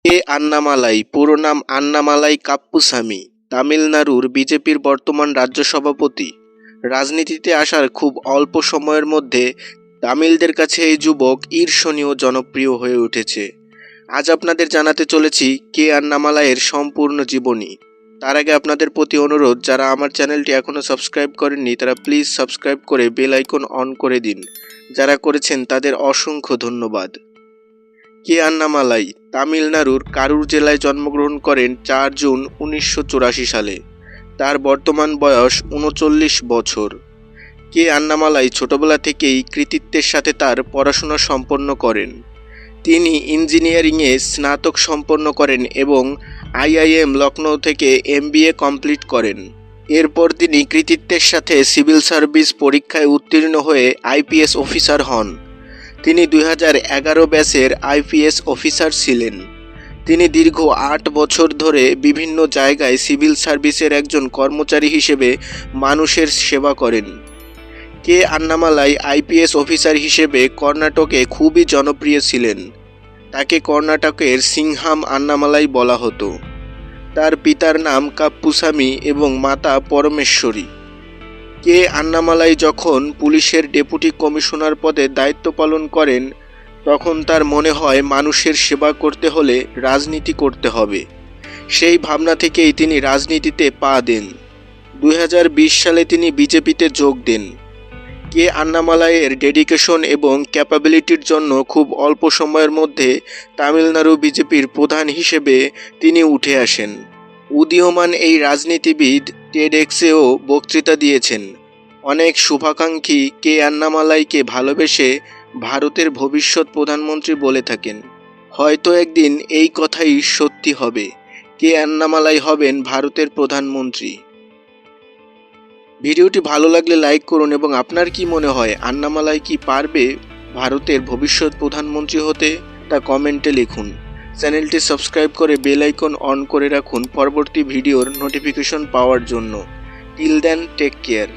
কে আন্নামালাই, পুরো নাম আন্নামালাই কাপ্পুসামি, তামিলনাড়ুর বিজেপির বর্তমান রাজ্য সভাপতি। রাজনীতিতে আসার খুব অল্প সময়ের মধ্যে তামিলদের কাছে এই যুবক ঈর্ষণীয় জনপ্রিয় হয়ে উঠেছে। আজ আপনাদের জানাতে চলেছি কে আন্নামালাইয়ের সম্পূর্ণ জীবনী। তার আগে আপনাদের প্রতি অনুরোধ, যারা আমার চ্যানেলটি এখনও সাবস্ক্রাইব করেননি তারা প্লিজ সাবস্ক্রাইব করে বেল আইকন অন করে দিন। যারা করেছেন তাদের অসংখ্য ধন্যবাদ। কে আন্নামালাই তামিলনাড়ুর কারুর জেলায় জন্মগ্রহণ করেন 4 জুন 1984 সালে। তার বর্তমান বয়স 39 বছর। কে আন্নামালাই ছোটবেলা থেকেই কৃতিত্বের সাথে তার পড়াশোনা সম্পন্ন করেন। তিনি ইঞ্জিনিয়ারিংয়ে স্নাতক সম্পন্ন করেন এবং আইআইএম লখনৌ থেকে MBA কমপ্লিট করেন। এরপর তিনি কৃতিত্বের সাথে সিভিল সার্ভিস পরীক্ষায় উত্তীর্ণ হয়ে IPS অফিসার হন। তিনি 2011 ব্যাচের IPS অফিসার ছিলেন। তিনি দীর্ঘ 8 বছর ধরে বিভিন্ন জায়গায় সিভিল সার্ভিসের একজন কর্মচারী হিসেবে মানুষের সেবা করেন। কে আন্নামালাই IPS অফিসার হিসেবে কর্ণাটকে খুবই জনপ্রিয় ছিলেন। তাকে কর্ণাটকের সিংহাম আন্নামালাই বলা হতো। তার পিতার নাম কাপ্পুসামি এবং মাতা পরমেশ্বরী। কে আন্নামালাই যখন পুলিশের ডেপুটি কমিশনার পদে দায়িত্ব পালন করেন তখন তার মনে হয় মানুষের সেবা করতে হলে রাজনীতি করতে হবে। সেই ভাবনা থেকেই তিনি রাজনীতিতে পা দেন। 2020 সালে তিনি বিজেপিতে যোগ দেন। কে আন্নামালাইয়ের ডেডিকেশন এবং ক্যাপাবিলিটির জন্য খুব অল্প সময়ের মধ্যে তামিলনাড়ু বিজেপির প্রধান হিসেবে তিনি উঠে আসেন। উদীয়মান এই রাজনীতিবিদ টেডএক্সেও বক্তৃতা দিয়েছেন। অনেক শুভাকাঙ্ক্ষী কে আন্নামালাইকে ভালোবেসে ভারতের ভবিষ্যৎ প্রধানমন্ত্রী বলে থাকেন। হয়তো একদিন এই কথাই সত্যি হবে, কে আন্নামালাই হবেন ভারতের প্রধানমন্ত্রী। ভিডিওটি ভালো লাগলে লাইক করুন এবং আপনার কি মনে হয় আন্নামালাই কি পারবে ভারতের ভবিষ্যৎ প্রধানমন্ত্রী হতে তা কমেন্টে লিখুন। চ্যানেলটি সাবস্ক্রাইব করে বেল আইকন অন করে রাখুন পরবর্তী ভিডিওর নোটিফিকেশন পাওয়ার জন্য। Till then, take care.